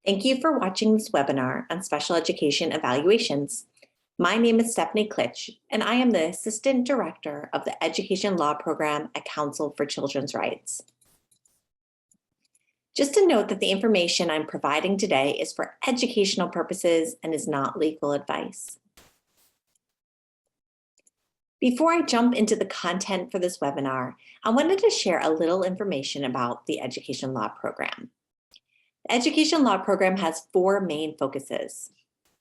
Thank you for watching this webinar on special education evaluations. My name is Stephanie Klitsch, and I am the Assistant Director of the Education Law Program at Council for Children's Rights. Just to note that the information I'm providing today is for educational purposes and is not legal advice. Before I jump into the content for this webinar, I wanted to share a little information about the Education Law Program. The Education Law Program has four main focuses.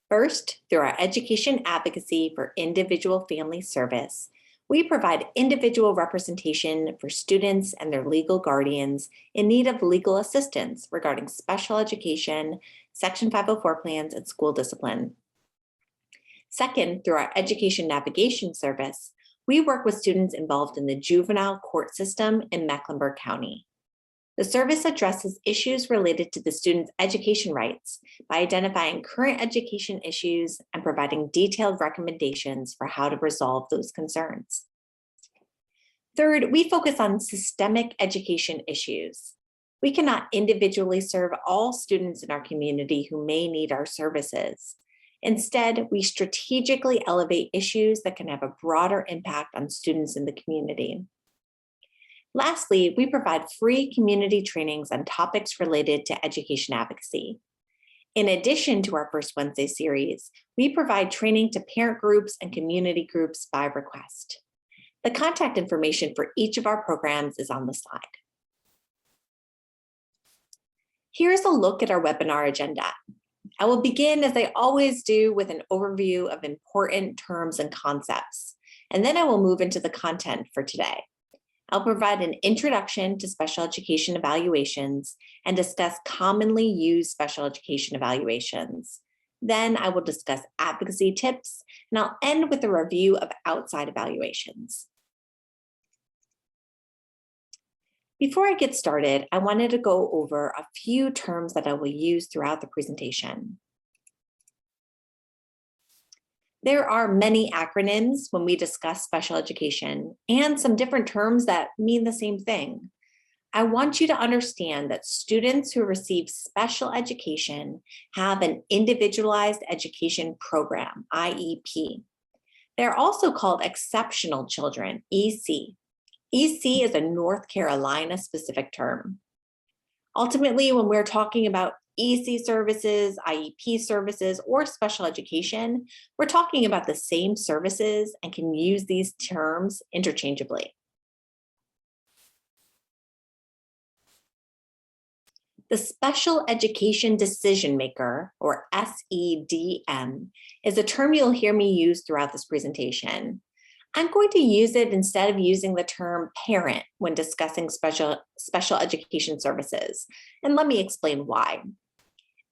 First, through our education advocacy for individual family service, we provide individual representation for students and their legal guardians in need of legal assistance regarding special education, Section 504 plans, and school discipline. Second, through our education navigation service, we work with students involved in the juvenile court system in Mecklenburg County. The service addresses issues related to the student's education rights by identifying current education issues and providing detailed recommendations for how to resolve those concerns. Third, we focus on systemic education issues. We cannot individually serve all students in our community who may need our services. Instead, we strategically elevate issues that can have a broader impact on students in the community. Lastly, we provide free community trainings on topics related to education advocacy. In addition to our First Wednesday series, we provide training to parent groups and community groups by request. The contact information for each of our programs is on the slide. Here's a look at our webinar agenda. I will begin, as I always do, with an overview of important terms and concepts, and then I will move into the content for today. I'll provide an introduction to special education evaluations and discuss commonly used special education evaluations. Then I will discuss advocacy tips, and I'll end with a review of outside evaluations. Before I get started, I wanted to go over a few terms that I will use throughout the presentation. There are many acronyms when we discuss special education and some different terms that mean the same thing. I want you to understand that students who receive special education have an Individualized Education Program, IEP. They're also called exceptional children, EC. EC is a North Carolina specific term. Ultimately, when we're talking about EC services, IEP services, or special education, we're talking about the same services and can use these terms interchangeably. The Special Education Decision Maker, or SEDM, is a term you'll hear me use throughout this presentation. I'm going to use it instead of using the term parent when discussing special education services, and let me explain why.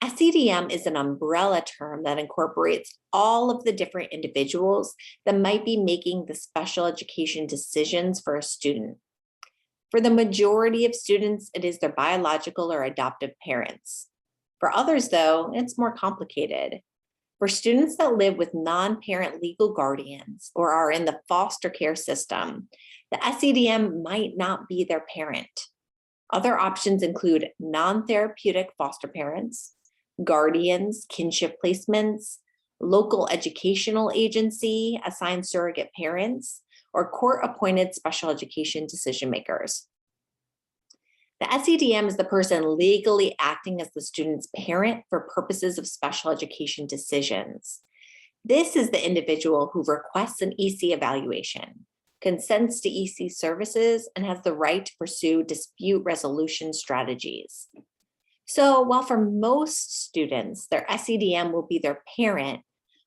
SEDM is an umbrella term that incorporates all of the different individuals that might be making the special education decisions for a student. For the majority of students, it is their biological or adoptive parents. For others, though, it's more complicated. For students that live with non-parent legal guardians or are in the foster care system, the SEDM might not be their parent. Other options include non-therapeutic foster parents, guardians, kinship placements, local educational agency assigned surrogate parents, or court-appointed special education decision makers. The SEDM is the person legally acting as the student's parent for purposes of special education decisions. This is the individual who requests an EC evaluation, consents to EC services, and has the right to pursue dispute resolution strategies. So while for most students, their SEDM will be their parent,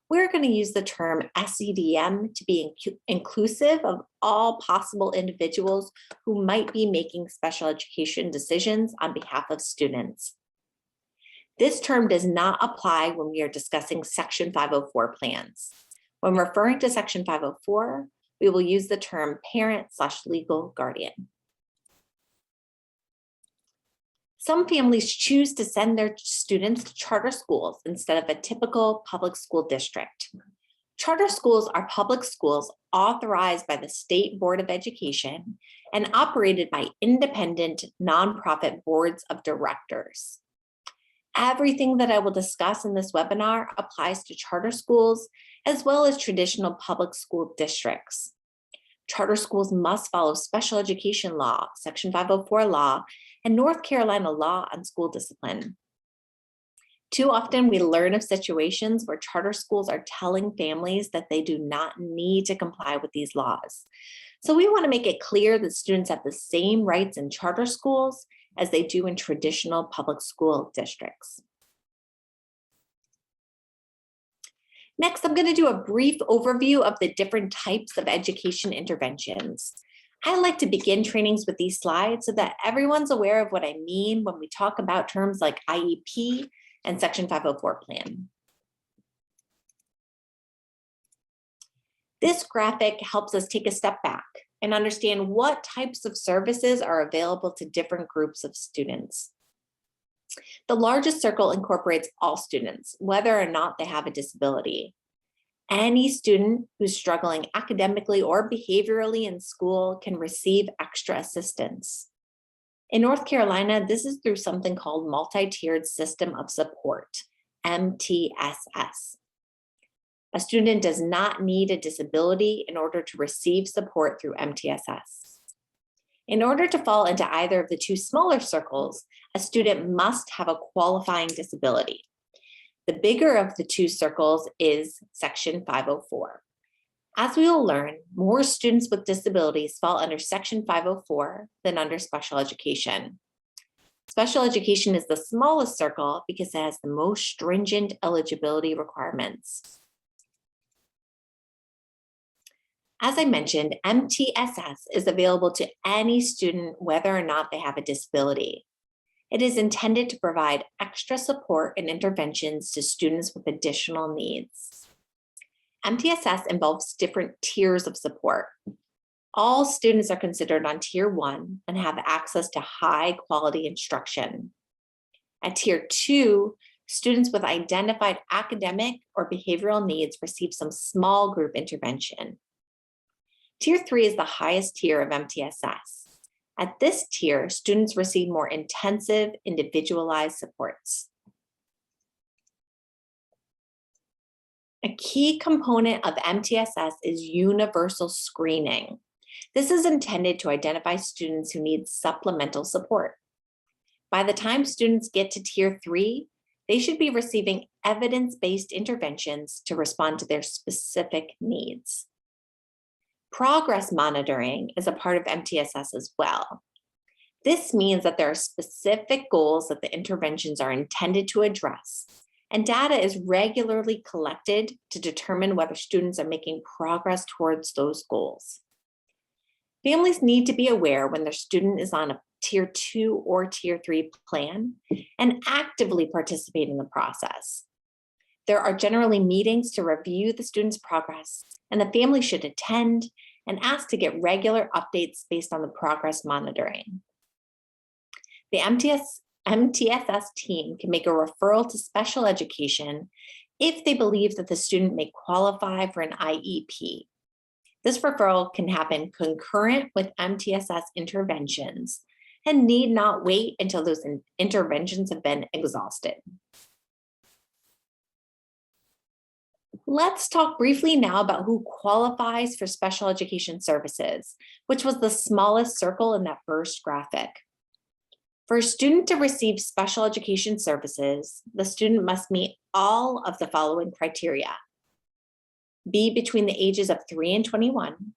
we're going to use the term SEDM to be inclusive of all possible individuals who might be making special education decisions on behalf of students. This term does not apply when we are discussing Section 504 plans. When referring to Section 504, we will use the term parent/legal guardian. Some families choose to send their students to charter schools instead of a typical public school district. Charter schools are public schools authorized by the State Board of Education and operated by independent nonprofit boards of directors. Everything that I will discuss in this webinar applies to charter schools as well as traditional public school districts. Charter schools must follow special education law, Section 504 law, and North Carolina law on school discipline. Too often we learn of situations where charter schools are telling families that they do not need to comply with these laws. So we want to make it clear that students have the same rights in charter schools as they do in traditional public school districts. Next, I'm going to do a brief overview of the different types of education interventions. I like to begin trainings with these slides so that everyone's aware of what I mean when we talk about terms like IEP and Section 504 plan. This graphic helps us take a step back and understand what types of services are available to different groups of students. The largest circle incorporates all students, whether or not they have a disability. Any student who's struggling academically or behaviorally in school can receive extra assistance. In North Carolina, this is through something called Multi-Tiered System of Support, MTSS. A student does not need a disability in order to receive support through MTSS. In order to fall into either of the two smaller circles, a student must have a qualifying disability. The bigger of the two circles is Section 504. As we will learn, more students with disabilities fall under Section 504 than under special education. Special education is the smallest circle because it has the most stringent eligibility requirements. As I mentioned, MTSS is available to any student whether or not they have a disability. It is intended to provide extra support and interventions to students with additional needs. MTSS involves different tiers of support. All students are considered on Tier 1 and have access to high quality instruction. At Tier 2, students with identified academic or behavioral needs receive some small group intervention. Tier 3 is the highest tier of MTSS. At this tier, students receive more intensive, individualized supports. A key component of MTSS is universal screening. This is intended to identify students who need supplemental support. By the time students get to Tier 3, they should be receiving evidence-based interventions to respond to their specific needs. Progress monitoring is a part of MTSS as well. This means that there are specific goals that the interventions are intended to address, and data is regularly collected to determine whether students are making progress towards those goals. Families need to be aware when their student is on a Tier 2 or Tier 3 plan and actively participate in the process. There are generally meetings to review the student's progress, and the family should attend and ask to get regular updates based on the progress monitoring. The MTSS team can make a referral to special education if they believe that the student may qualify for an IEP. This referral can happen concurrent with MTSS interventions and need not wait until those interventions have been exhausted. Let's talk briefly now about who qualifies for special education services, which was the smallest circle in that first graphic. For a student to receive special education services, the student must meet all of the following criteria: be between the ages of 3 and 21,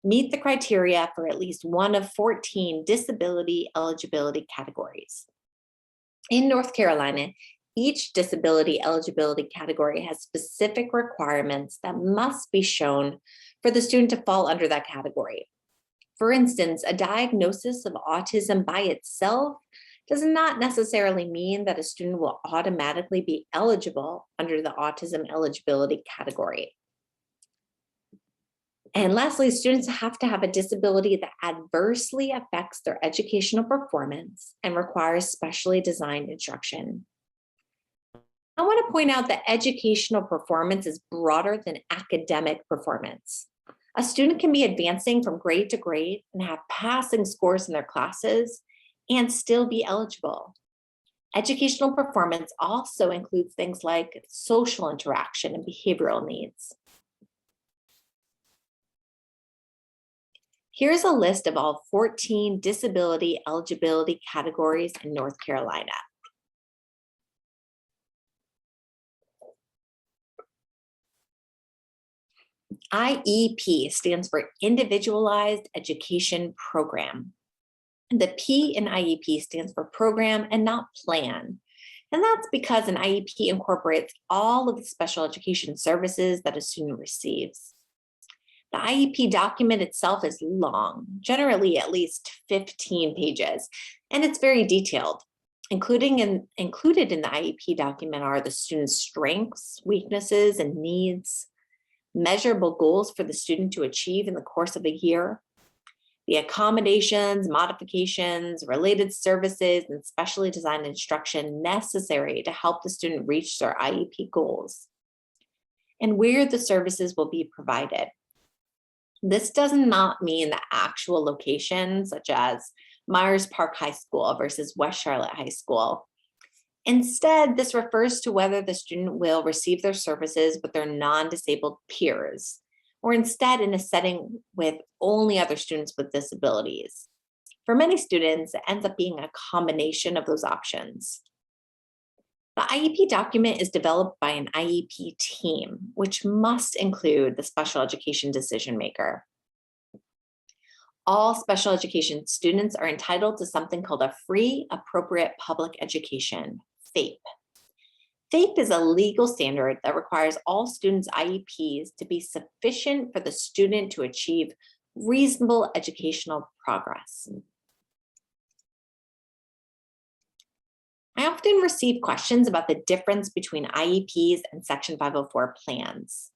meet the criteria for at least one of 14 disability eligibility categories. In North Carolina, each disability eligibility category has specific requirements that must be shown for the student to fall under that category. For instance, a diagnosis of autism by itself does not necessarily mean that a student will automatically be eligible under the autism eligibility category. And lastly, students have to have a disability that adversely affects their educational performance and requires specially designed instruction. I want to point out that educational performance is broader than academic performance. A student can be advancing from grade to grade and have passing scores in their classes and still be eligible. Educational performance also includes things like social interaction and behavioral needs. Here's a list of all 14 disability eligibility categories in North Carolina. IEP stands for Individualized Education Program. The P in IEP stands for program and not plan. And that's because an IEP incorporates all of the special education services that a student receives. The IEP document itself is long, generally at least 15 pages, and it's very detailed. Included in the IEP document are the student's strengths, weaknesses, and needs, measurable goals for the student to achieve in the course of a year, the accommodations, modifications, related services, and specially designed instruction necessary to help the student reach their IEP goals, and where the services will be provided. This does not mean the actual location, such as Myers Park High School versus West Charlotte High School. Instead, this refers to whether the student will receive their services with their non-disabled peers, or instead in a setting with only other students with disabilities. For many students, it ends up being a combination of those options. The IEP document is developed by an IEP team, which must include the special education decision maker. All special education students are entitled to something called a free appropriate public education, FAPE. FAPE is a legal standard that requires all students' IEPs to be sufficient for the student to achieve reasonable educational progress. I often receive questions about the difference between IEPs and Section 504 plans.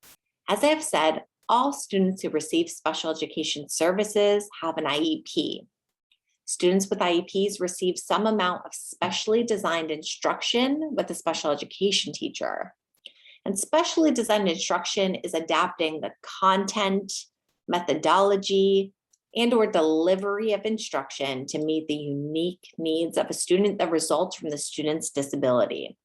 As I have said, all students who receive special education services have an IEP. Students with IEPs receive some amount of specially designed instruction with a special education teacher. And specially designed instruction is adapting the content, methodology, and/or delivery of instruction to meet the unique needs of a student that results from the student's disability.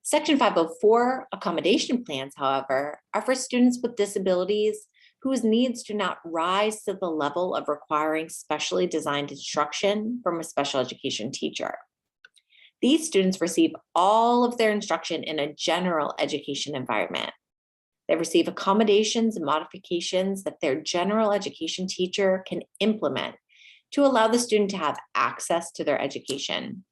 Section 504 accommodation plans, however, are for students with disabilities whose needs do not rise to the level of requiring specially designed instruction from a special education teacher. These students receive all of their instruction in a general education environment. They receive accommodations and modifications that their general education teacher can implement to allow the student to have access to their education.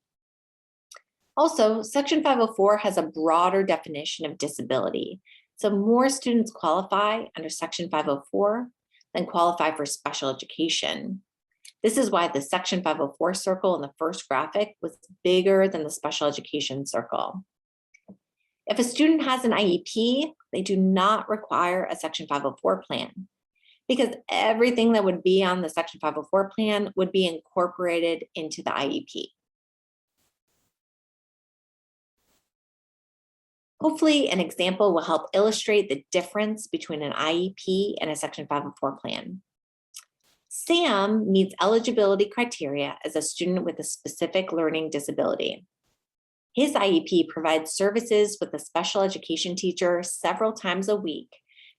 Also, Section 504 has a broader definition of disability, so more students qualify under Section 504 than qualify for special education. This is why the Section 504 circle in the first graphic was bigger than the special education circle. If a student has an IEP, they do not require a Section 504 plan because everything that would be on the Section 504 plan would be incorporated into the IEP. Hopefully, an example will help illustrate the difference between an IEP and a Section 504 plan. Sam meets eligibility criteria as a student with a specific learning disability. His IEP provides services with a special education teacher several times a week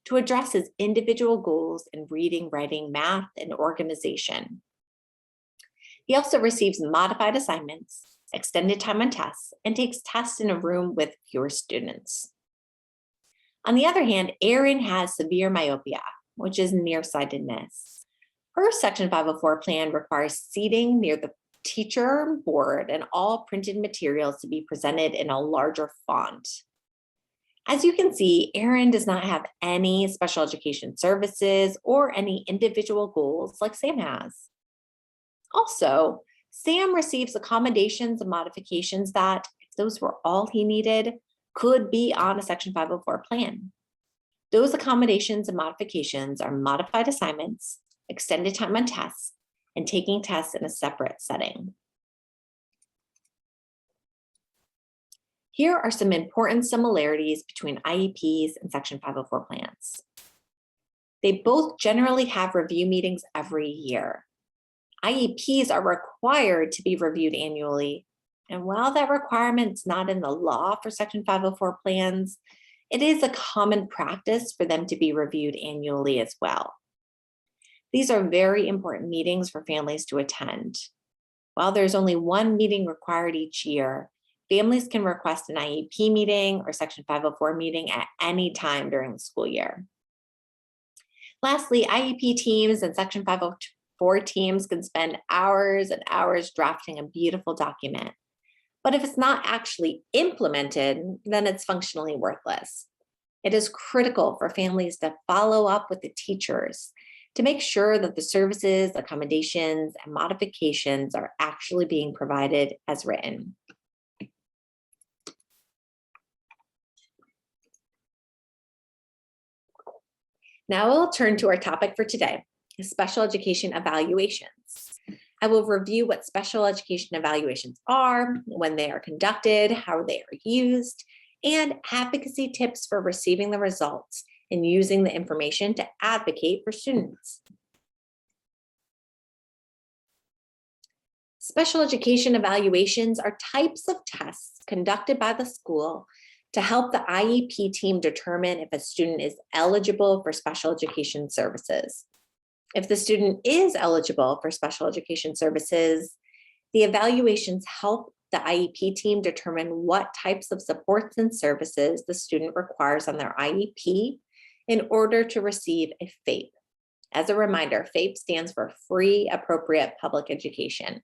to address his individual goals in reading, writing, math, and organization. He also receives modified assignments, extended time on tests, and takes tests in a room with fewer students. On the other hand, Erin has severe myopia, which is nearsightedness. Her Section 504 plan requires seating near the teacher board and all printed materials to be presented in a larger font. As you can see, Erin does not have any special education services or any individual goals like Sam has. Also, Sam receives accommodations and modifications that, if those were all he needed, could be on a Section 504 plan. Those accommodations and modifications are modified assignments, extended time on tests, and taking tests in a separate setting. Here are some important similarities between IEPs and Section 504 plans. They both generally have review meetings every year. IEPs are required to be reviewed annually, And while that requirement's not in the law for Section 504 plans, it is a common practice for them to be reviewed annually as well. These are very important meetings for families to attend. While there's only one meeting required each year, families can request an IEP meeting or Section 504 meeting at any time during the school year. Lastly, IEP teams and Section 504 teams can spend hours and hours drafting a beautiful document. But if it's not actually implemented, then it's functionally worthless. It is critical for families to follow up with the teachers to make sure that the services, accommodations, and modifications are actually being provided as written. Now we'll turn to our topic for today, special education evaluations. I will review what special education evaluations are, when they are conducted, how they are used, and advocacy tips for receiving the results and using the information to advocate for students. Special education evaluations are types of tests conducted by the school to help the IEP team determine if a student is eligible for special education services. If the student is eligible for special education services, the evaluations help the IEP team determine what types of supports and services the student requires on their IEP in order to receive a FAPE. As a reminder, FAPE stands for Free Appropriate Public Education.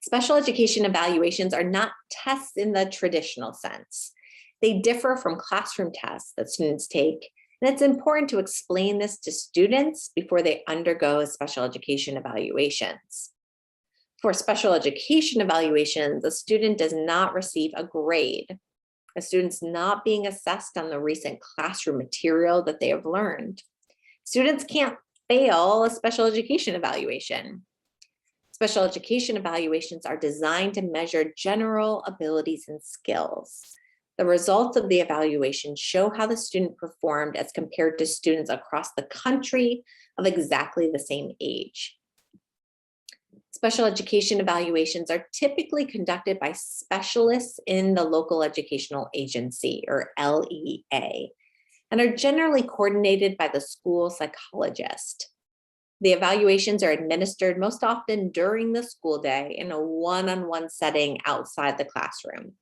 Special education evaluations are not tests in the traditional sense. They differ from classroom tests that students take, and it's important to explain this to students before they undergo special education evaluations. For special education evaluations, a student does not receive a grade. A student's not being assessed on the recent classroom material that they have learned. Students can't fail a special education evaluation. Special education evaluations are designed to measure general abilities and skills. The results of the evaluation show how the student performed as compared to students across the country of exactly the same age. Special education evaluations are typically conducted by specialists in the local educational agency, or LEA, and are generally coordinated by the school psychologist. The evaluations are administered most often during the school day in a one-on-one setting outside the classroom.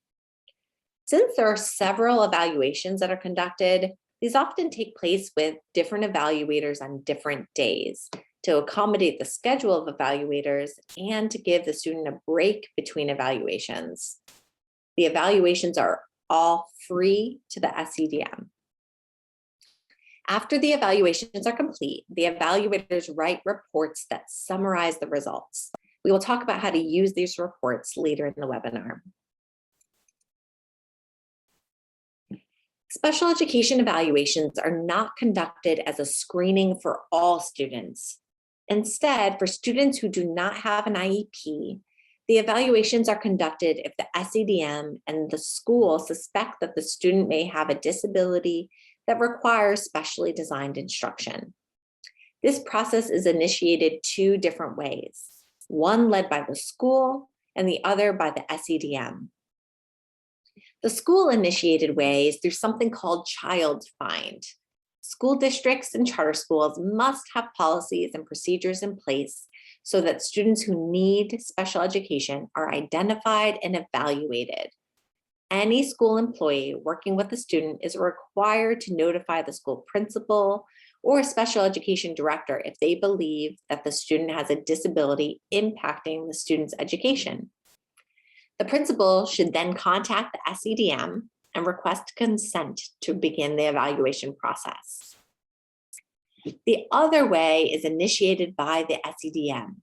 Since there are several evaluations that are conducted, these often take place with different evaluators on different days to accommodate the schedule of evaluators and to give the student a break between evaluations. The evaluations are all free to the SEDM. After the evaluations are complete, the evaluators write reports that summarize the results. We will talk about how to use these reports later in the webinar. Special education evaluations are not conducted as a screening for all students. Instead, for students who do not have an IEP, the evaluations are conducted if the SEDM and the school suspect that the student may have a disability that requires specially designed instruction. This process is initiated two different ways, one led by the school and the other by the SEDM. The school-initiated way is through something called Child Find. School districts and charter schools must have policies and procedures in place so that students who need special education are identified and evaluated. Any school employee working with a student is required to notify the school principal or special education director if they believe that the student has a disability impacting the student's education. The principal should then contact the SEDM and request consent to begin the evaluation process. The other way is initiated by the SEDM.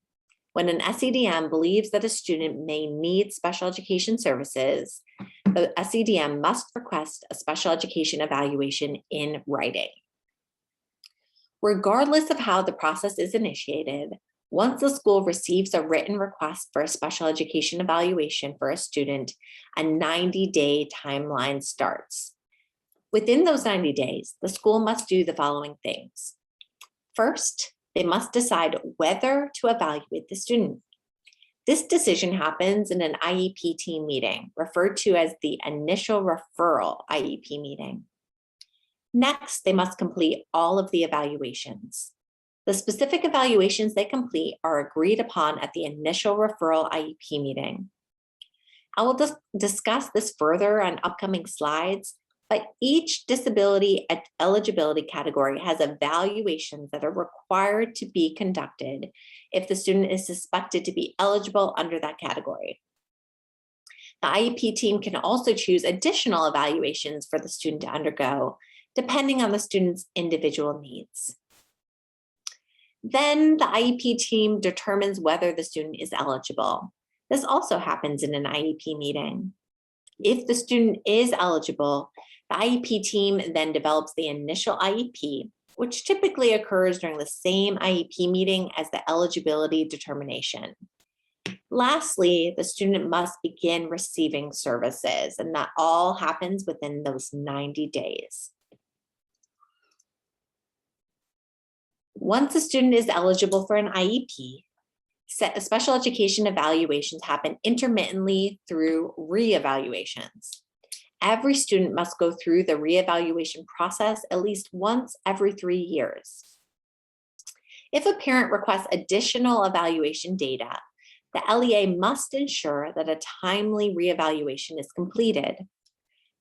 When an SEDM believes that a student may need special education services, the SEDM must request a special education evaluation in writing. Regardless of how the process is initiated, once the school receives a written request for a special education evaluation for a student, a 90-day timeline starts. Within those 90 days, the school must do the following things. First, they must decide whether to evaluate the student. This decision happens in an IEP team meeting, referred to as the initial referral IEP meeting. Next, they must complete all of the evaluations. The specific evaluations they complete are agreed upon at the initial referral IEP meeting. I will discuss this further on upcoming slides, but each disability eligibility category has evaluations that are required to be conducted if the student is suspected to be eligible under that category. The IEP team can also choose additional evaluations for the student to undergo, depending on the student's individual needs. Then the IEP team determines whether the student is eligible. This also happens in an IEP meeting. If the student is eligible, the IEP team then develops the initial IEP, which typically occurs during the same IEP meeting as the eligibility determination. Lastly, the student must begin receiving services, and that all happens within those 90 days. Once a student is eligible for an IEP, special education evaluations happen intermittently through reevaluations. Every student must go through the reevaluation process at least once every 3 years. If a parent requests additional evaluation data, the LEA must ensure that a timely reevaluation is completed.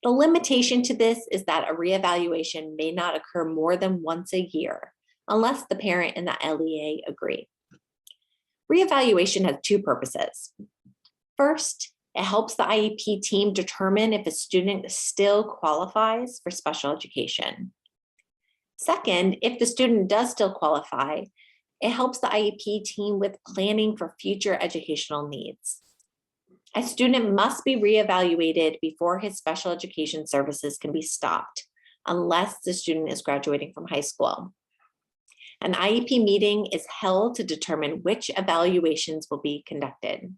The limitation to this is that a reevaluation may not occur more than once a year, unless the parent and the LEA agree. Reevaluation has two purposes. First, it helps the IEP team determine if a student still qualifies for special education. Second, if the student does still qualify, it helps the IEP team with planning for future educational needs. A student must be reevaluated before his special education services can be stopped, unless the student is graduating from high school. An IEP meeting is held to determine which evaluations will be conducted.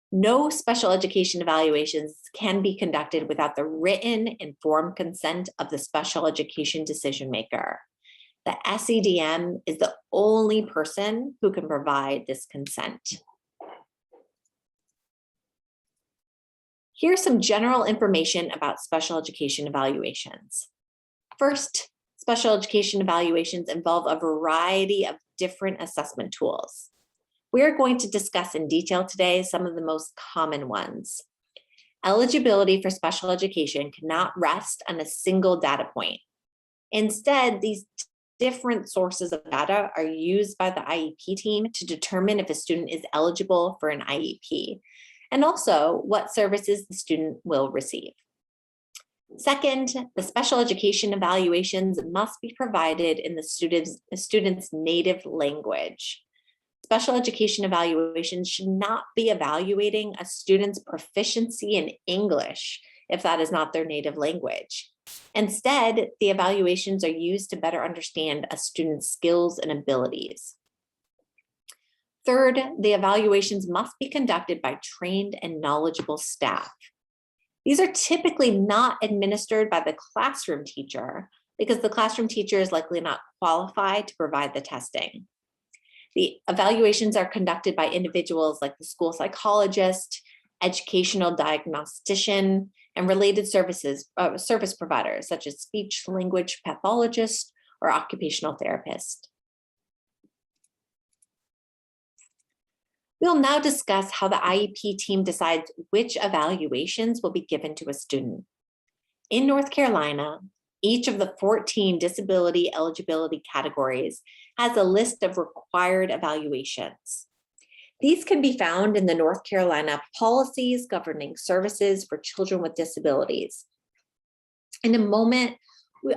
No special education evaluations can be conducted without the written informed consent of the special education decision maker. The SEDM is the only person who can provide this consent. Here's some general information about special education evaluations. First, special education evaluations involve a variety of different assessment tools. We are going to discuss in detail today some of the most common ones. Eligibility for special education cannot rest on a single data point. Instead, these different sources of data are used by the IEP team to determine if a student is eligible for an IEP, and also what services the student will receive. Second, the special education evaluations must be provided in the student's native language. Special education evaluations should not be evaluating a student's proficiency in English if that is not their native language. Instead, the evaluations are used to better understand a student's skills and abilities. Third, the evaluations must be conducted by trained and knowledgeable staff. These are typically not administered by the classroom teacher because the classroom teacher is likely not qualified to provide the testing. The evaluations are conducted by individuals like the school psychologist, educational diagnostician, and related service providers such as speech language pathologist or occupational therapist. We'll now discuss how the IEP team decides which evaluations will be given to a student. In North Carolina, each of the 14 disability eligibility categories has a list of required evaluations. These can be found in the North Carolina policies governing services for children with disabilities. In a moment,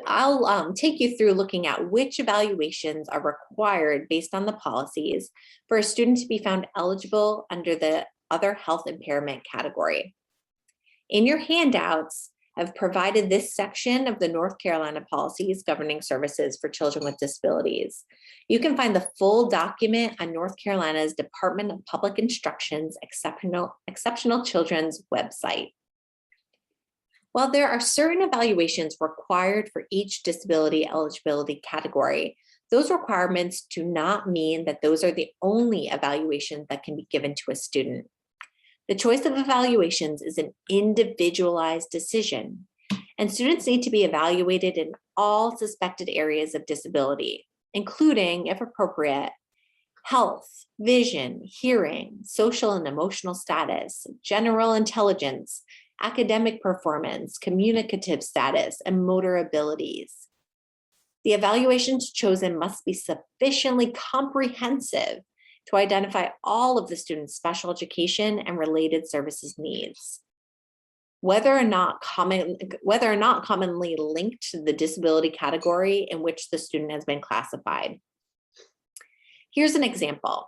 I'll take you through looking at which evaluations are required based on the policies for a student to be found eligible under the other health impairment category. In your handouts, I've provided this section of the North Carolina policies governing services for children with disabilities. You can find the full document on North Carolina's Department of Public Instruction's Exceptional Children's website. While there are certain evaluations required for each disability eligibility category, Those requirements do not mean that those are the only evaluations that can be given to a student. The choice of evaluations is an individualized decision, and students need to be evaluated in all suspected areas of disability, including, if appropriate, health, vision, hearing, social and emotional status, general intelligence, academic performance, communicative status, and motor abilities. The evaluations chosen must be sufficiently comprehensive to identify all of the student's special education and related services needs. Whether or not commonly linked to the disability category in which the student has been classified. Here's an example.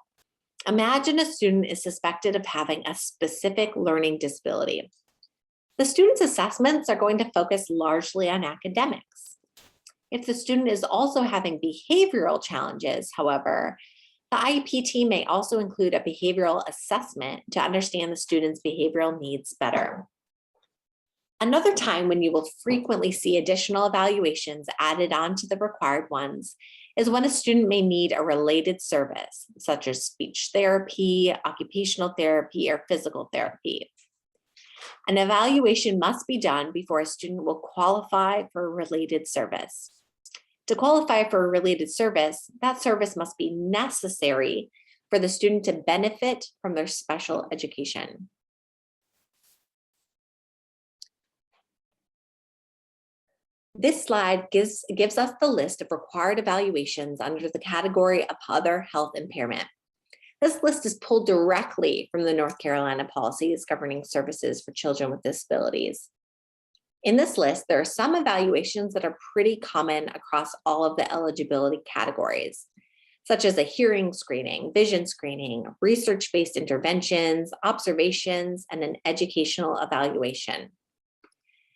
Imagine a student is suspected of having a specific learning disability. The student's assessments are going to focus largely on academics. If the student is also having behavioral challenges, however, the IEP team may also include a behavioral assessment to understand the student's behavioral needs better. Another time when you will frequently see additional evaluations added on to the required ones is when a student may need a related service, such as speech therapy, occupational therapy, or physical therapy. An evaluation must be done before a student will qualify for a related service. To qualify for a related service, that service must be necessary for the student to benefit from their special education. This slide gives us the list of required evaluations under the category of other health impairment. This list is pulled directly from the North Carolina policies governing services for children with disabilities. In this list, there are some evaluations that are pretty common across all of the eligibility categories, such as a hearing screening, vision screening, research-based interventions, observations, and an educational evaluation.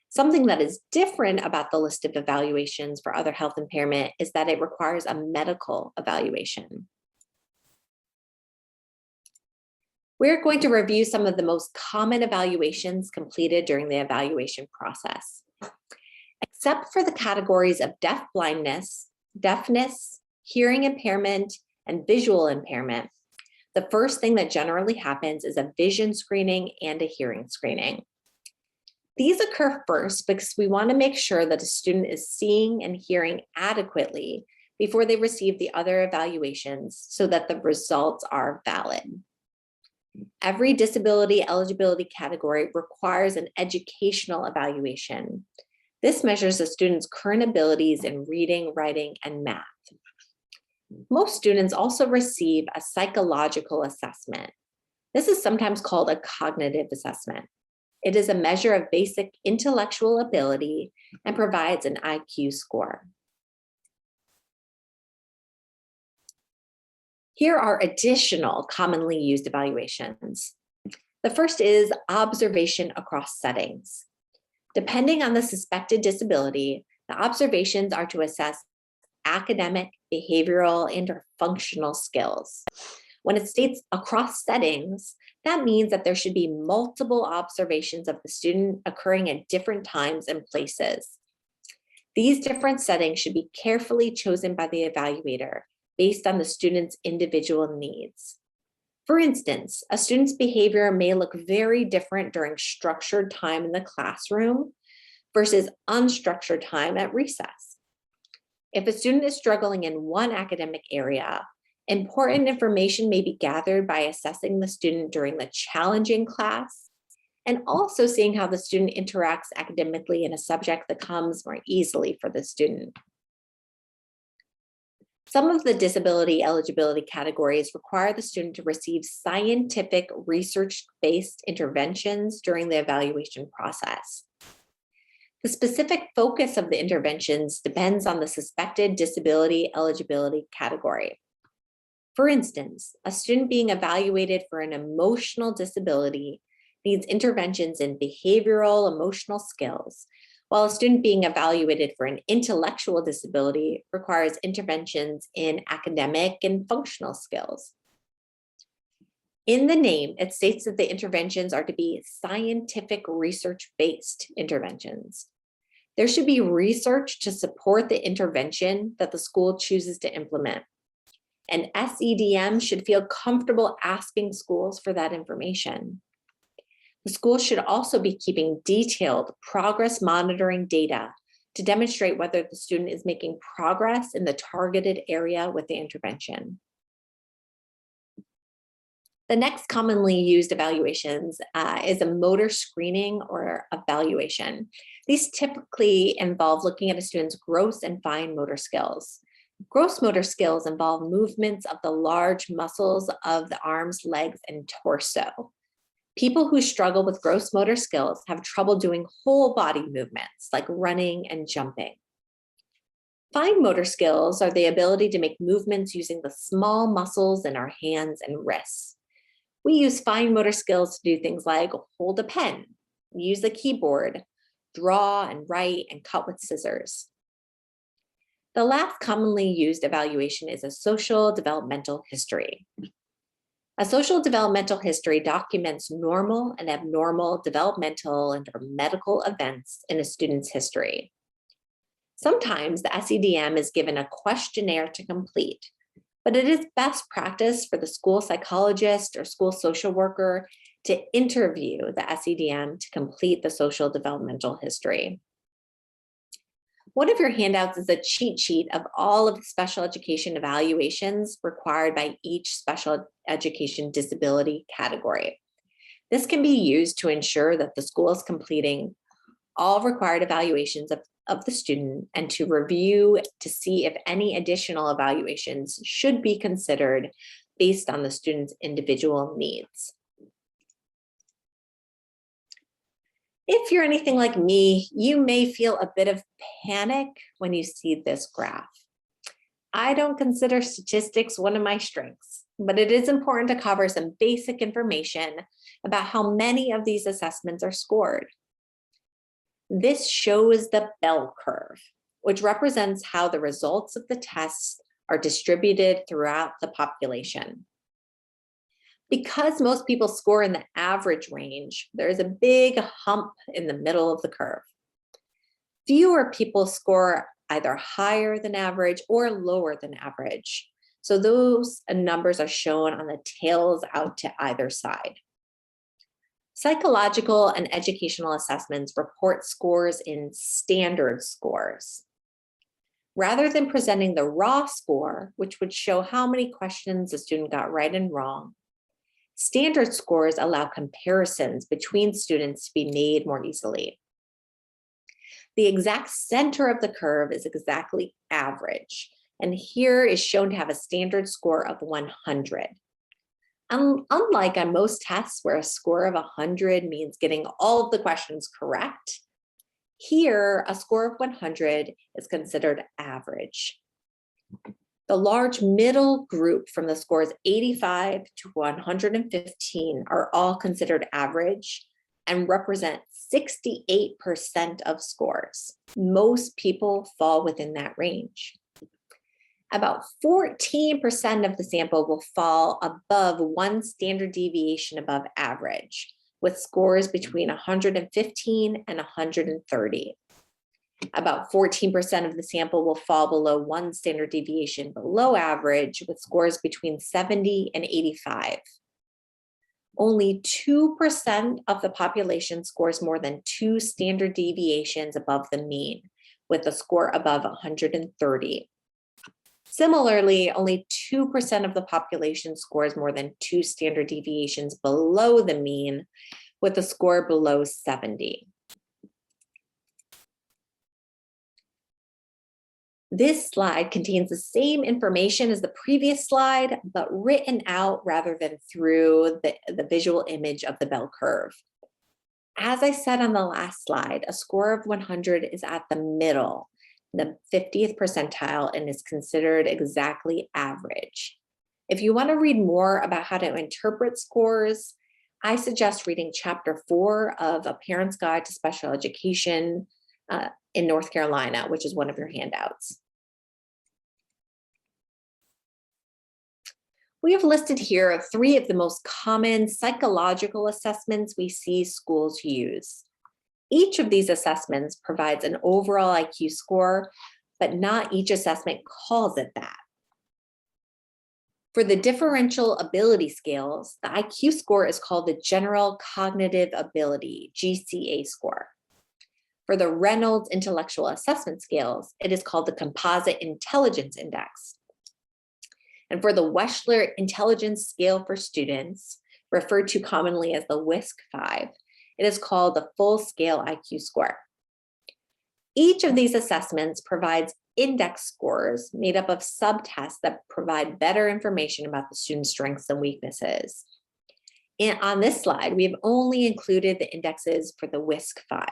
Something that is different about the list of evaluations for other health impairment is that it requires a medical evaluation. We're going to review some of the most common evaluations completed during the evaluation process. Except for the categories of deafblindness, deafness, hearing impairment, and visual impairment, the first thing that generally happens is a vision screening and a hearing screening. These occur first because we want to make sure that a student is seeing and hearing adequately before they receive the other evaluations so that the results are valid. Every disability eligibility category requires an educational evaluation. This measures a student's current abilities in reading, writing, and math. Most students also receive a psychological assessment. This is sometimes called a cognitive assessment. It is a measure of basic intellectual ability and provides an IQ score. Here are additional commonly used evaluations. The first is observation across settings. Depending on the suspected disability, the observations are to assess academic, behavioral, and/or functional skills. When it states across settings, that means that there should be multiple observations of the student occurring at different times and places. These different settings should be carefully chosen by the evaluator based on the student's individual needs. For instance, a student's behavior may look very different during structured time in the classroom versus unstructured time at recess. If a student is struggling in one academic area, important information may be gathered by assessing the student during the challenging class and also seeing how the student interacts academically in a subject that comes more easily for the student. Some of the disability eligibility categories require the student to receive scientific research-based interventions during the evaluation process. The specific focus of the interventions depends on the suspected disability eligibility category. For instance, a student being evaluated for an emotional disability needs interventions in behavioral emotional skills, while a student being evaluated for an intellectual disability requires interventions in academic and functional skills. In the name, it states that the interventions are to be scientific research-based interventions. There should be research to support the intervention that the school chooses to implement. And SEDM should feel comfortable asking schools for that information. The school should also be keeping detailed progress monitoring data to demonstrate whether the student is making progress in the targeted area with the intervention. The next commonly used evaluations is a motor screening or evaluation. These typically involve looking at a student's gross and fine motor skills. Gross motor skills involve movements of the large muscles of the arms, legs, and torso. People who struggle with gross motor skills have trouble doing whole body movements like running and jumping. Fine motor skills are the ability to make movements using the small muscles in our hands and wrists. We use fine motor skills to do things like hold a pen, use a keyboard, draw and write, and cut with scissors. The last commonly used evaluation is a social developmental history. A social developmental history documents normal and abnormal developmental and or medical events in a student's history. Sometimes the SEDM is given a questionnaire to complete, but it is best practice for the school psychologist or school social worker to interview the SEDM to complete the social developmental history. One of your handouts is a cheat sheet of all of the special education evaluations required by each special education disability category. This can be used to ensure that the school is completing all required evaluations of the student and to review to see if any additional evaluations should be considered based on the student's individual needs. If you're anything like me, you may feel a bit of panic when you see this graph. I don't consider statistics one of my strengths, but it is important to cover some basic information about how many of these assessments are scored. This shows the bell curve, which represents how the results of the tests are distributed throughout the population. Because most people score in the average range, there is a big hump in the middle of the curve. Fewer people score either higher than average or lower than average. So those numbers are shown on the tails out to either side. Psychological and educational assessments report scores in standard scores. Rather than presenting the raw score, which would show how many questions a student got right and wrong, standard scores allow comparisons between students to be made more easily. The exact center of the curve is exactly average, and here is shown to have a standard score of 100. Unlike on most tests where a score of 100 means getting all of the questions correct, here a score of 100 is considered average. The large middle group from the scores 85 to 115 are all considered average and represent 68% of scores. Most people fall within that range. About 14% of the sample will fall above one standard deviation above average, with scores between 115 and 130. About 14% of the sample will fall below one standard deviation below average, with scores between 70 and 85. Only 2% of the population scores more than 2 standard deviations above the mean, with a score above 130. Similarly, only 2% of the population scores more than 2 standard deviations below the mean, with a score below 70. This slide contains the same information as the previous slide, but written out rather than through the visual image of the bell curve. As I said on the last slide, a score of 100 is at the middle, the 50th percentile, and is considered exactly average. If you want to read more about how to interpret scores, I suggest reading Chapter 4 of A Parent's Guide to Special Education in North Carolina, which is one of your handouts. We have listed here 3 of the most common psychological assessments we see schools use. Each of these assessments provides an overall IQ score, but not each assessment calls it that. For the differential ability scales, the IQ score is called the General Cognitive Ability, GCA score. For the Reynolds Intellectual Assessment Scales, it is called the Composite Intelligence Index. And for the Wechsler Intelligence Scale for Students, referred to commonly as the WISC-5, it is called the Full Scale IQ score. Each of these assessments provides index scores made up of subtests that provide better information about the student's strengths and weaknesses. And on this slide, we have only included the indexes for the WISC-5.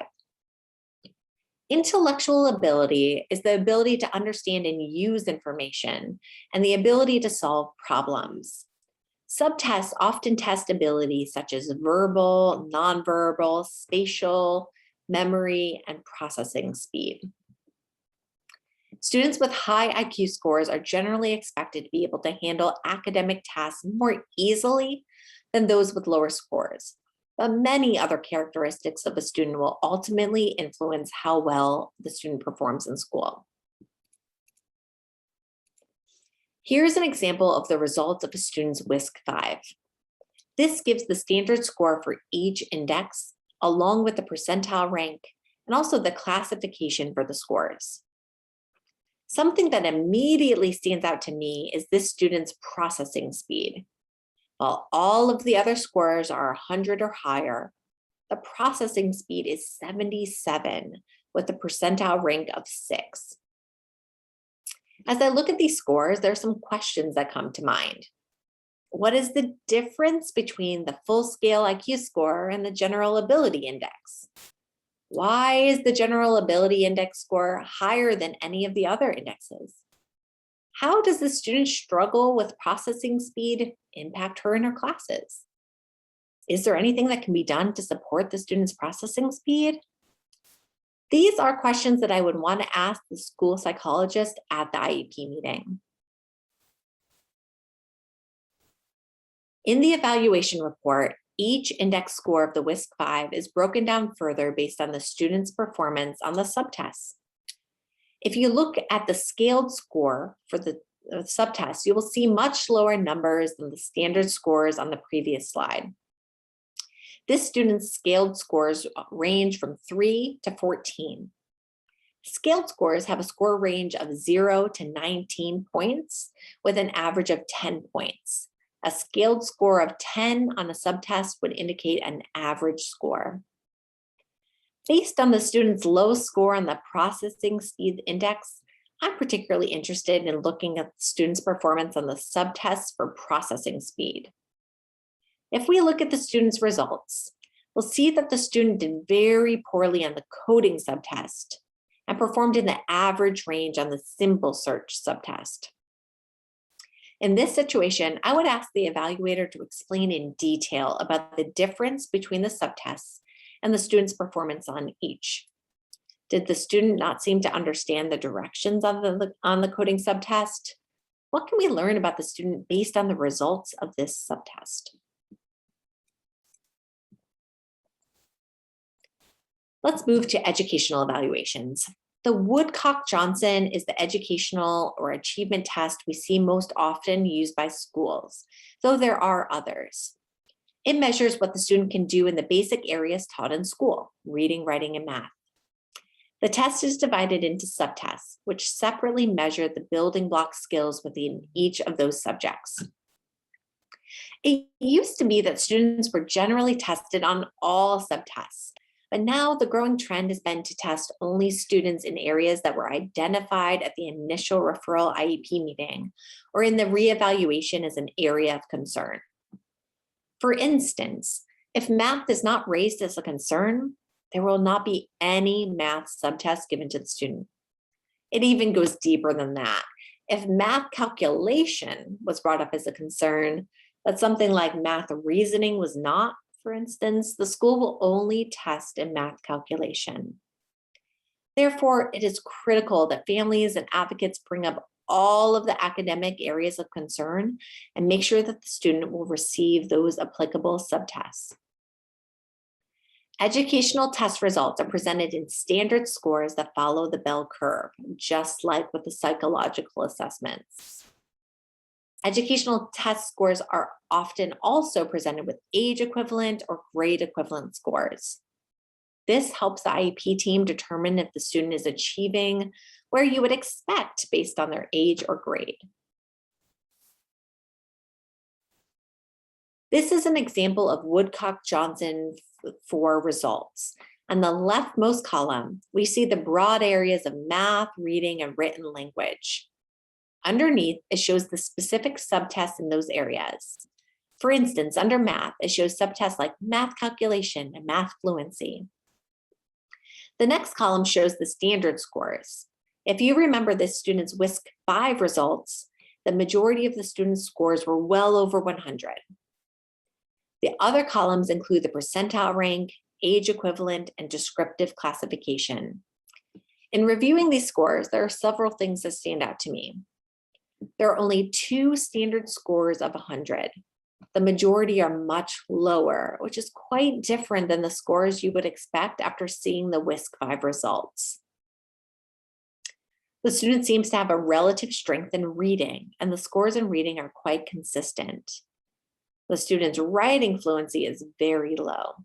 Intellectual ability is the ability to understand and use information and the ability to solve problems. Subtests often test abilities such as verbal, nonverbal, spatial, memory, and processing speed. Students with high IQ scores are generally expected to be able to handle academic tasks more easily than those with lower scores, but many other characteristics of a student will ultimately influence how well the student performs in school. Here's an example of the results of a student's WISC-5. This gives the standard score for each index, along with the percentile rank, and also the classification for the scores. Something that immediately stands out to me is this student's processing speed. While all of the other scores are 100 or higher, the processing speed is 77 with a percentile rank of 6. As I look at these scores, there are some questions that come to mind. What is the difference between the full scale IQ score and the general ability index? Why is the general ability index score higher than any of the other indexes? How does the student struggle with processing speed impact her in her classes? Is there anything that can be done to support the student's processing speed? These are questions that I would want to ask the school psychologist at the IEP meeting. In the evaluation report, each index score of the WISC-5 is broken down further based on the student's performance on the subtests. If you look at the scaled score for the subtest, you will see much lower numbers than the standard scores on the previous slide. This student's scaled scores range from 3 to 14. Scaled scores have a score range of 0 to 19 points with an average of 10 points. A scaled score of 10 on a subtest would indicate an average score. Based on the student's low score on the processing speed index, I'm particularly interested in looking at the student's performance on the subtests for processing speed. If we look at the student's results, we'll see that the student did very poorly on the coding subtest and performed in the average range on the simple search subtest. In this situation, I would ask the evaluator to explain in detail about the difference between the subtests and the student's performance on each. Did the student not seem to understand the directions on the coding subtest? What can we learn about the student based on the results of this subtest? Let's move to educational evaluations. The Woodcock-Johnson is the educational or achievement test we see most often used by schools, though there are others. It measures what the student can do in the basic areas taught in school, reading, writing, and math. The test is divided into subtests, which separately measure the building block skills within each of those subjects. It used to be that students were generally tested on all subtests, but now the growing trend has been to test only students in areas that were identified at the initial referral IEP meeting or in the reevaluation as an area of concern. For instance, if math is not raised as a concern, there will not be any math subtest given to the student. It even goes deeper than that. If math calculation was brought up as a concern, but something like math reasoning was not, for instance, the school will only test in math calculation. Therefore, it is critical that families and advocates bring up all of the academic areas of concern and make sure that the student will receive those applicable subtests. Educational test results are presented in standard scores that follow the bell curve, just like with the psychological assessments. Educational test scores are often also presented with age equivalent or grade equivalent scores. This helps the IEP team determine if the student is achieving where you would expect based on their age or grade. This is an example of Woodcock-Johnson for results. On the leftmost column, we see the broad areas of math, reading, and written language. Underneath, it shows the specific subtests in those areas. For instance, under math, it shows subtests like math calculation and math fluency. The next column shows the standard scores. If you remember the students' WISC-5 results, the majority of the students' scores were well over 100. The other columns include the percentile rank, age equivalent, and descriptive classification. In reviewing these scores, there are several things that stand out to me. There are only 2 standard scores of 100. The majority are much lower, which is quite different than the scores you would expect after seeing the WISC-5 results. The student seems to have a relative strength in reading, and the scores in reading are quite consistent. The student's writing fluency is very low.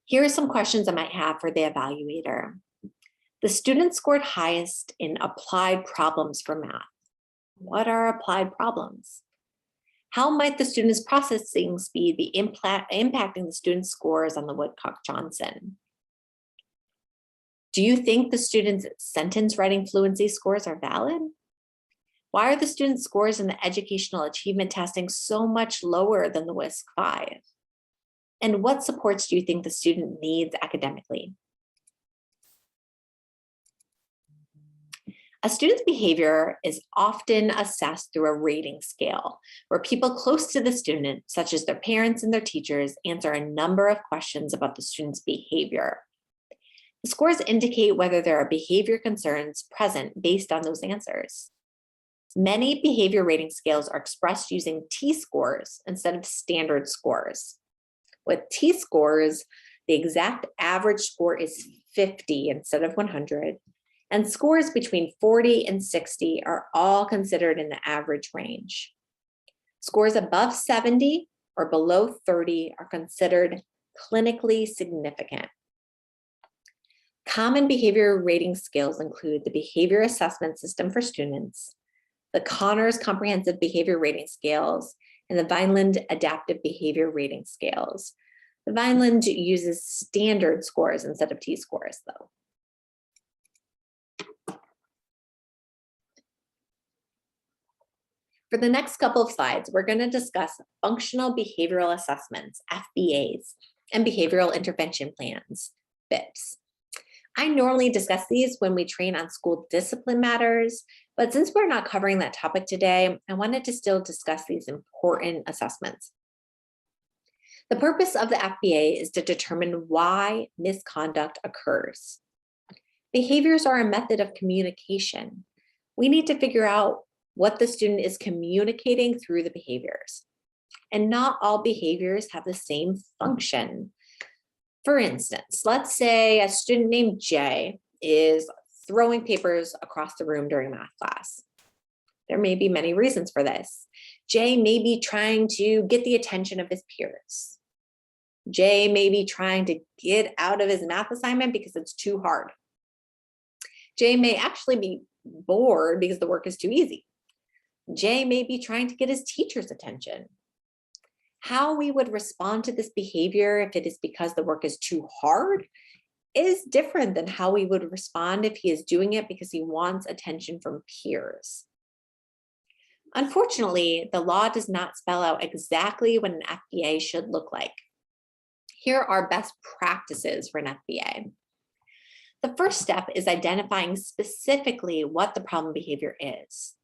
Here are some questions I might have for the evaluator. The student scored highest in applied problems for math. What are applied problems? How might the student's processing speed be impacting the student's scores on the Woodcock-Johnson? Do you think the student's sentence writing fluency scores are valid? Why are the student scores in the educational achievement testing so much lower than the WISC-5? And what supports do you think the student needs academically? A student's behavior is often assessed through a rating scale, where people close to the student, such as their parents and their teachers, answer a number of questions about the student's behavior. The scores indicate whether there are behavior concerns present based on those answers. Many behavior rating scales are expressed using T-scores instead of standard scores. With T-scores, the exact average score is 50 instead of 100, and scores between 40 and 60 are all considered in the average range. Scores above 70 or below 30 are considered clinically significant. Common behavior rating scales include the Behavior Assessment System for students, the Connors Comprehensive Behavior Rating Scales, and the Vineland Adaptive Behavior Rating Scales. The Vineland uses standard scores instead of T-scores, though. For the next couple of slides, we're going to discuss functional behavioral assessments, FBAs, and behavioral intervention plans, BIPs. I normally discuss these when we train on school discipline matters, but since we're not covering that topic today, I wanted to still discuss these important assessments. The purpose of the FBA is to determine why misconduct occurs. Behaviors are a method of communication. We need to figure out what the student is communicating through the behaviors. And not all behaviors have the same function. For instance, let's say a student named Jay is throwing papers across the room during math class. There may be many reasons for this. Jay may be trying to get the attention of his peers. Jay may be trying to get out of his math assignment because it's too hard. Jay may actually be bored because the work is too easy. Jay may be trying to get his teacher's attention. How we would respond to this behavior if it is because the work is too hard is different than how we would respond if he is doing it because he wants attention from peers. Unfortunately, the law does not spell out exactly what an FBA should look like. Here are best practices for an FBA. The first step is identifying specifically what the problem behavior is.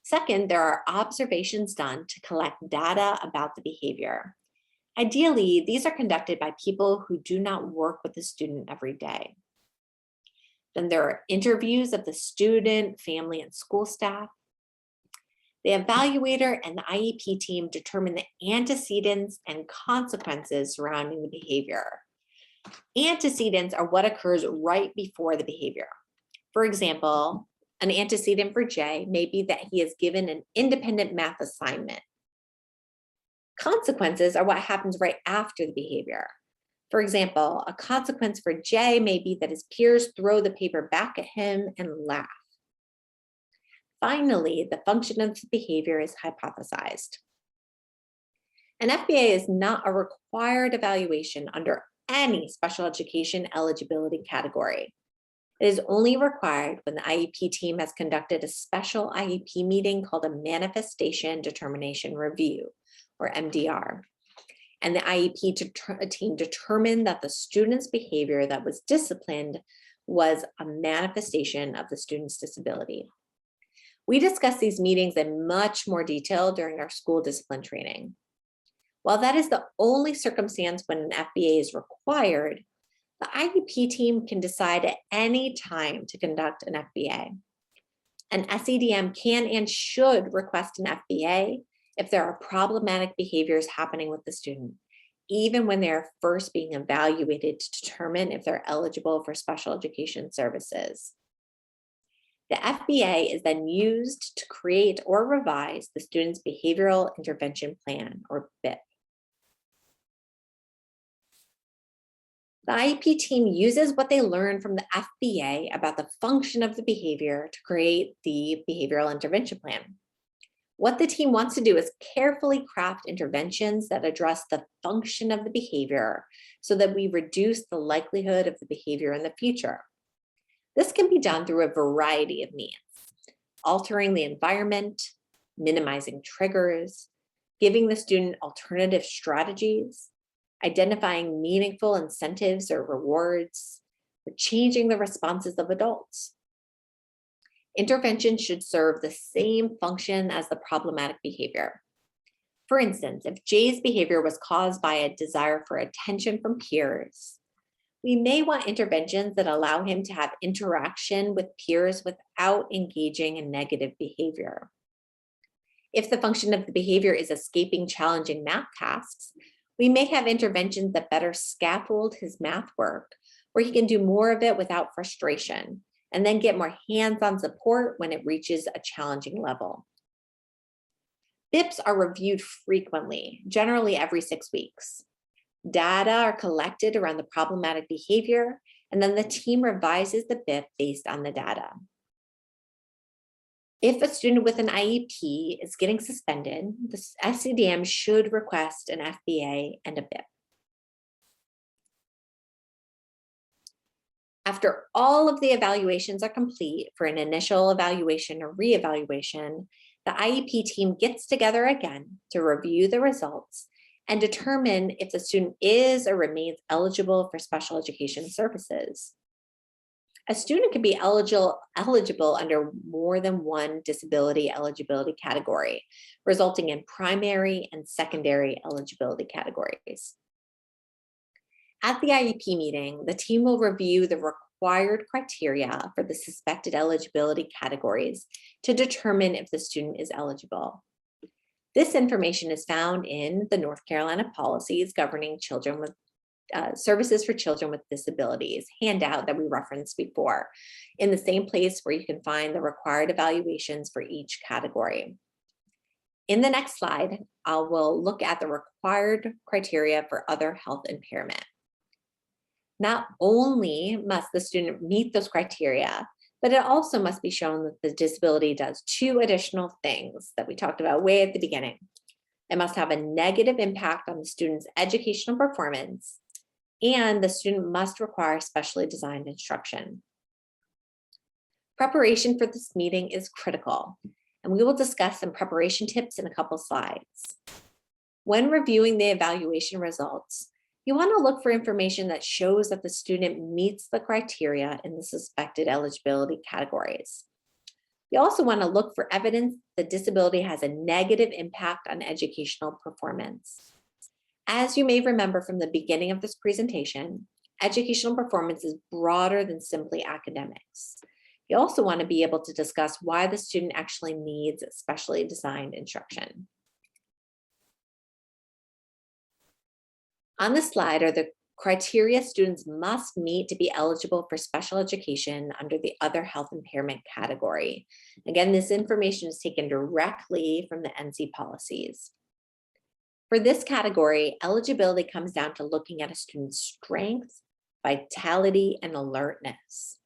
Second, there are observations done to collect data about the behavior. Ideally, these are conducted by people who do not work with the student every day. Then there are interviews of the student, family, and school staff. The evaluator and the IEP team determine the antecedents and consequences surrounding the behavior. Antecedents are what occurs right before the behavior. For example, an antecedent for Jay may be that he is given an independent math assignment. Consequences are what happens right after the behavior. For example, a consequence for Jay may be that his peers throw the paper back at him and laugh. Finally, the function of the behavior is hypothesized. An FBA is not a required evaluation under any special education eligibility category. It is only required when the IEP team has conducted a special IEP meeting called a Manifestation Determination Review, or MDR. And the IEP team determined that the student's behavior that was disciplined was a manifestation of the student's disability. We discussed these meetings in much more detail during our school discipline training. While that is the only circumstance when an FBA is required, the IEP team can decide at any time to conduct an FBA. An SEDM can and should request an FBA if there are problematic behaviors happening with the student, even when they are first being evaluated to determine if they're eligible for special education services. The FBA is then used to create or revise the student's behavioral intervention plan, or BIP. The IEP team uses what they learn from the FBA about the function of the behavior to create the behavioral intervention plan. What the team wants to do is carefully craft interventions that address the function of the behavior so that we reduce the likelihood of the behavior in the future. This can be done through a variety of means: altering the environment, minimizing triggers, giving the student alternative strategies, identifying meaningful incentives or rewards, or changing the responses of adults. Intervention should serve the same function as the problematic behavior. For instance, if Jay's behavior was caused by a desire for attention from peers, we may want interventions that allow him to have interaction with peers without engaging in negative behavior. If the function of the behavior is escaping challenging math tasks, we may have interventions that better scaffold his math work, where he can do more of it without frustration, and then get more hands-on support when it reaches a challenging level. BIPs are reviewed frequently, generally every 6 weeks. Data are collected around the problematic behavior, and then the team revises the BIP based on the data. If a student with an IEP is getting suspended, the SCDM should request an FBA and a BIP. After all of the evaluations are complete for an initial evaluation or reevaluation, the IEP team gets together again to review the results and determine if the student is or remains eligible for special education services. A student can be eligible under more than one disability eligibility category, resulting in primary and secondary eligibility categories. At the IEP meeting, the team will review the required criteria for the suspected eligibility categories to determine if the student is eligible. This information is found in the North Carolina policies governing children with services for children with disabilities handout that we referenced before, in the same place where you can find the required evaluations for each category. In the next slide, I will look at the required criteria for other health impairment. Not only must the student meet those criteria, but it also must be shown that the disability does 2 additional things that we talked about way at the beginning. It must have a negative impact on the student's educational performance, and the student must require specially designed instruction. Preparation for this meeting is critical, and we will discuss some preparation tips in a couple slides. When reviewing the evaluation results, you want to look for information that shows that the student meets the criteria in the suspected eligibility categories. You also want to look for evidence that disability has a negative impact on educational performance. As you may remember from the beginning of this presentation, educational performance is broader than simply academics. You also want to be able to discuss why the student actually needs specially designed instruction. On the slide are the criteria students must meet to be eligible for special education under the other health impairment category. Again, this information is taken directly from the NC policies. For this category, eligibility comes down to looking at a student's strength, vitality, and alertness.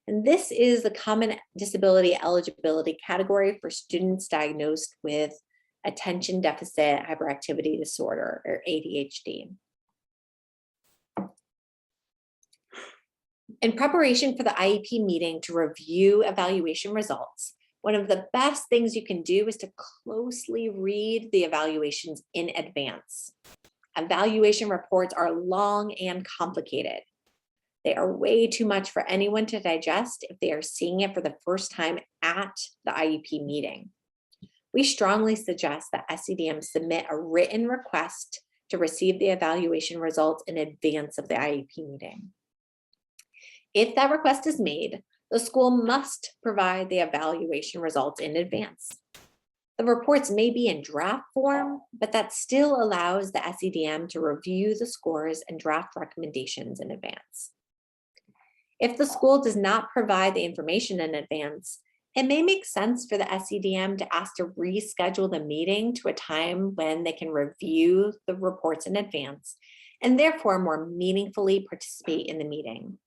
And this is the common disability eligibility category for students diagnosed with attention deficit hyperactivity disorder, or ADHD. In preparation for the IEP meeting to review evaluation results, one of the best things you can do is to closely read the evaluations in advance. Evaluation reports are long and complicated. They are way too much for anyone to digest if they are seeing it for the first time at the IEP meeting. We strongly suggest that SEDM submit a written request to receive the evaluation results in advance of the IEP meeting. If that request is made, the school must provide the evaluation results in advance. The reports may be in draft form, but that still allows the SEDM to review the scores and draft recommendations in advance. If the school does not provide the information in advance, it may make sense for the SEDM to ask to reschedule the meeting to a time when they can review the reports in advance and therefore more meaningfully participate in the meeting.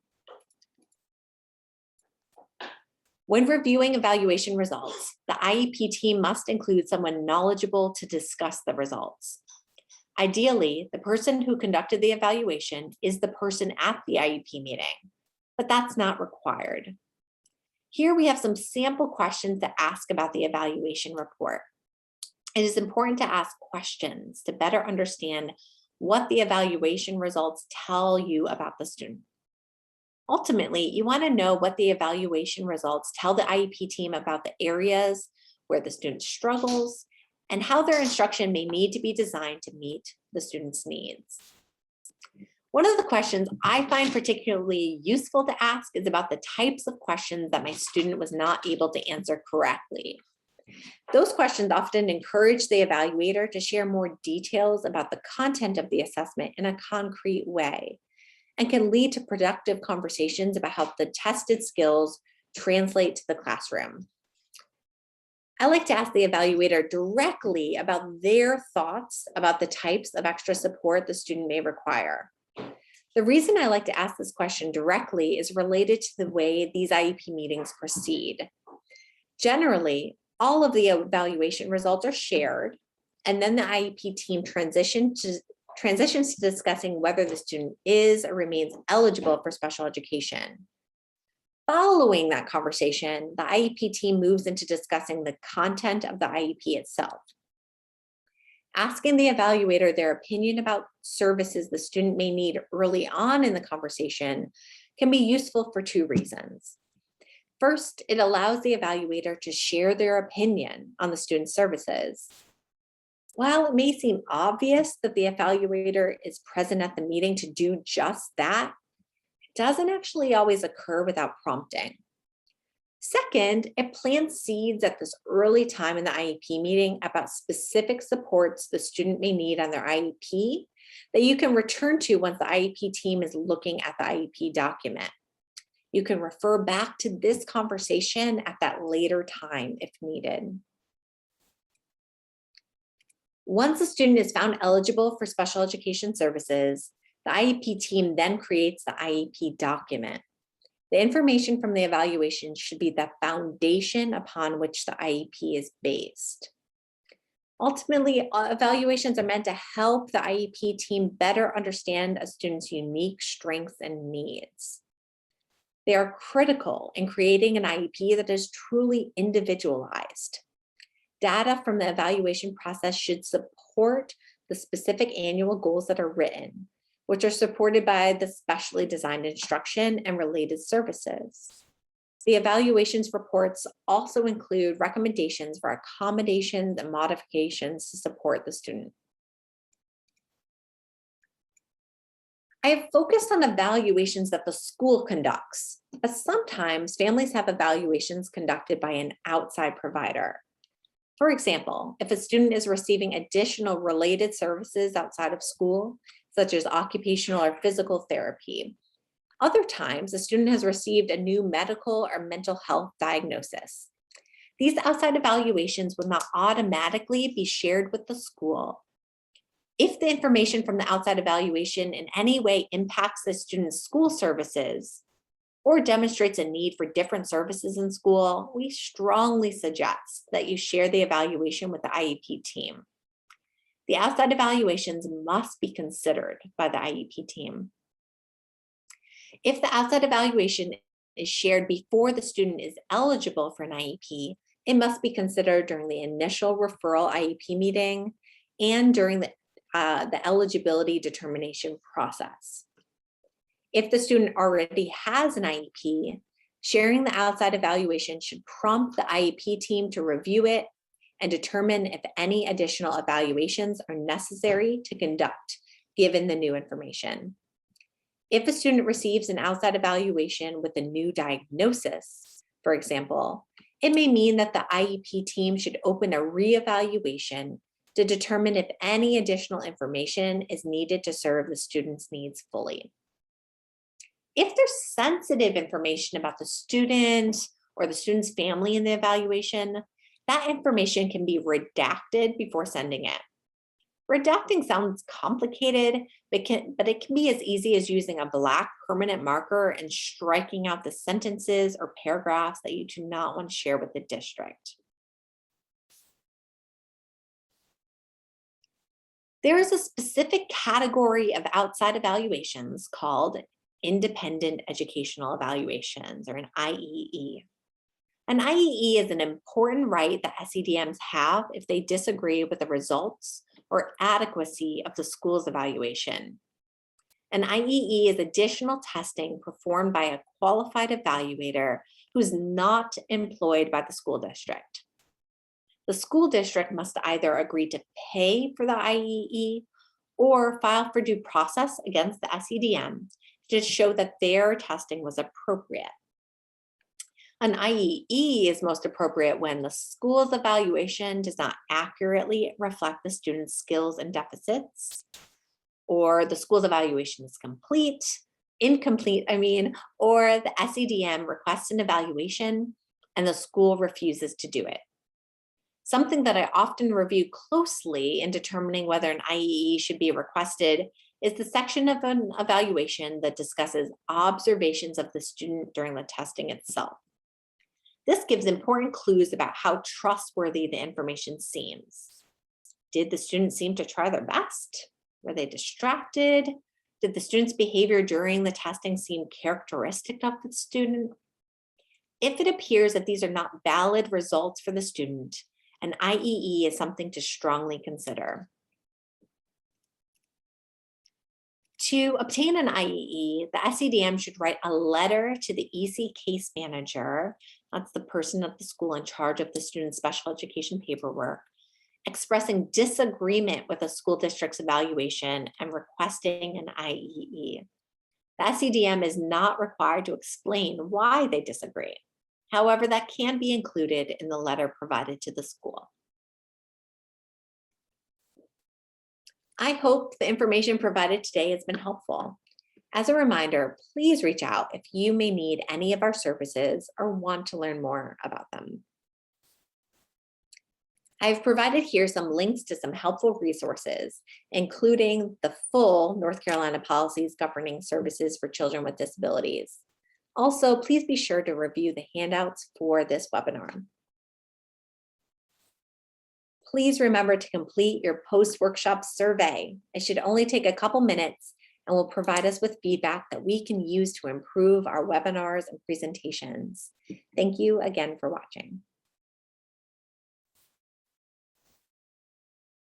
When reviewing evaluation results, the IEP team must include someone knowledgeable to discuss the results. Ideally, the person who conducted the evaluation is the person at the IEP meeting, but that's not required. Here we have some sample questions to ask about the evaluation report. It is important to ask questions to better understand what the evaluation results tell you about the student. Ultimately, you want to know what the evaluation results tell the IEP team about the areas where the student struggles and how their instruction may need to be designed to meet the student's needs. One of the questions I find particularly useful to ask is about the types of questions that my student was not able to answer correctly. Those questions often encourage the evaluator to share more details about the content of the assessment in a concrete way, and can lead to productive conversations about how the tested skills translate to the classroom. I like to ask the evaluator directly about their thoughts about the types of extra support the student may require. The reason I like to ask this question directly is related to the way these IEP meetings proceed. Generally, all of the evaluation results are shared, and then the IEP team transitions to discussing whether the student is or remains eligible for special education. Following that conversation, the IEP team moves into discussing the content of the IEP itself. Asking the evaluator their opinion about services the student may need early on in the conversation can be useful for two reasons. First, it allows the evaluator to share their opinion on the student's services. While it may seem obvious that the evaluator is present at the meeting to do just that, it doesn't actually always occur without prompting. Second, it plants seeds at this early time in the IEP meeting about specific supports the student may need on their IEP that you can return to once the IEP team is looking at the IEP document. You can refer back to this conversation at that later time if needed. Once a student is found eligible for special education services, the IEP team then creates the IEP document. The information from the evaluation should be the foundation upon which the IEP is based. Ultimately, evaluations are meant to help the IEP team better understand a student's unique strengths and needs. They are critical in creating an IEP that is truly individualized. Data from the evaluation process should support the specific annual goals that are written, which are supported by the specially designed instruction and related services. The evaluations reports also include recommendations for accommodations and modifications to support the student. I have focused on evaluations that the school conducts, but sometimes families have evaluations conducted by an outside provider. For example, if a student is receiving additional related services outside of school, such as occupational or physical therapy. Other times, a student has received a new medical or mental health diagnosis. These outside evaluations will not automatically be shared with the school. If the information from the outside evaluation in any way impacts the student's school services or demonstrates a need for different services in school, we strongly suggest that you share the evaluation with the IEP team. The outside evaluations must be considered by the IEP team. If the outside evaluation is shared before the student is eligible for an IEP, it must be considered during the initial referral IEP meeting and during the eligibility determination process. If the student already has an IEP, sharing the outside evaluation should prompt the IEP team to review it and determine if any additional evaluations are necessary to conduct, given the new information. If a student receives an outside evaluation with a new diagnosis, for example, it may mean that the IEP team should open a reevaluation to determine if any additional information is needed to serve the student's needs fully. If there's sensitive information about the student or the student's family in the evaluation, that information can be redacted before sending it. Redacting sounds complicated, but it can be as easy as using a black permanent marker and striking out the sentences or paragraphs that you do not want to share with the district. There is a specific category of outside evaluations called independent educational evaluations, or an IEE. An IEE is an important right that SEDMs have if they disagree with the results or adequacy of the school's evaluation. An IEE is additional testing performed by a qualified evaluator who's not employed by the school district. The school district must either agree to pay for the IEE or file for due process against the SEDM to show that their testing was appropriate. An IEE is most appropriate when the school's evaluation does not accurately reflect the student's skills and deficits, or the school's evaluation is incomplete, or the SEDM requests an evaluation and the school refuses to do it. Something that I often review closely in determining whether an IEE should be requested is the section of an evaluation that discusses observations of the student during the testing itself. This gives important clues about how trustworthy the information seems. Did the student seem to try their best? Were they distracted? Did the student's behavior during the testing seem characteristic of the student? If it appears that these are not valid results for the student, an IEE is something to strongly consider. To obtain an IEE, the SEDM should write a letter to the EC case manager, that's the person at the school in charge of the student's special education paperwork, expressing disagreement with the school district's evaluation and requesting an IEE. The SEDM is not required to explain why they disagree. However, that can be included in the letter provided to the school. I hope the information provided today has been helpful. As a reminder, please reach out if you may need any of our services or want to learn more about them. I've provided here some links to some helpful resources, including the full North Carolina policies governing services for children with disabilities. Also, please be sure to review the handouts for this webinar. Please remember to complete your post-workshop survey. It should only take a couple minutes and will provide us with feedback that we can use to improve our webinars and presentations. Thank you again for watching.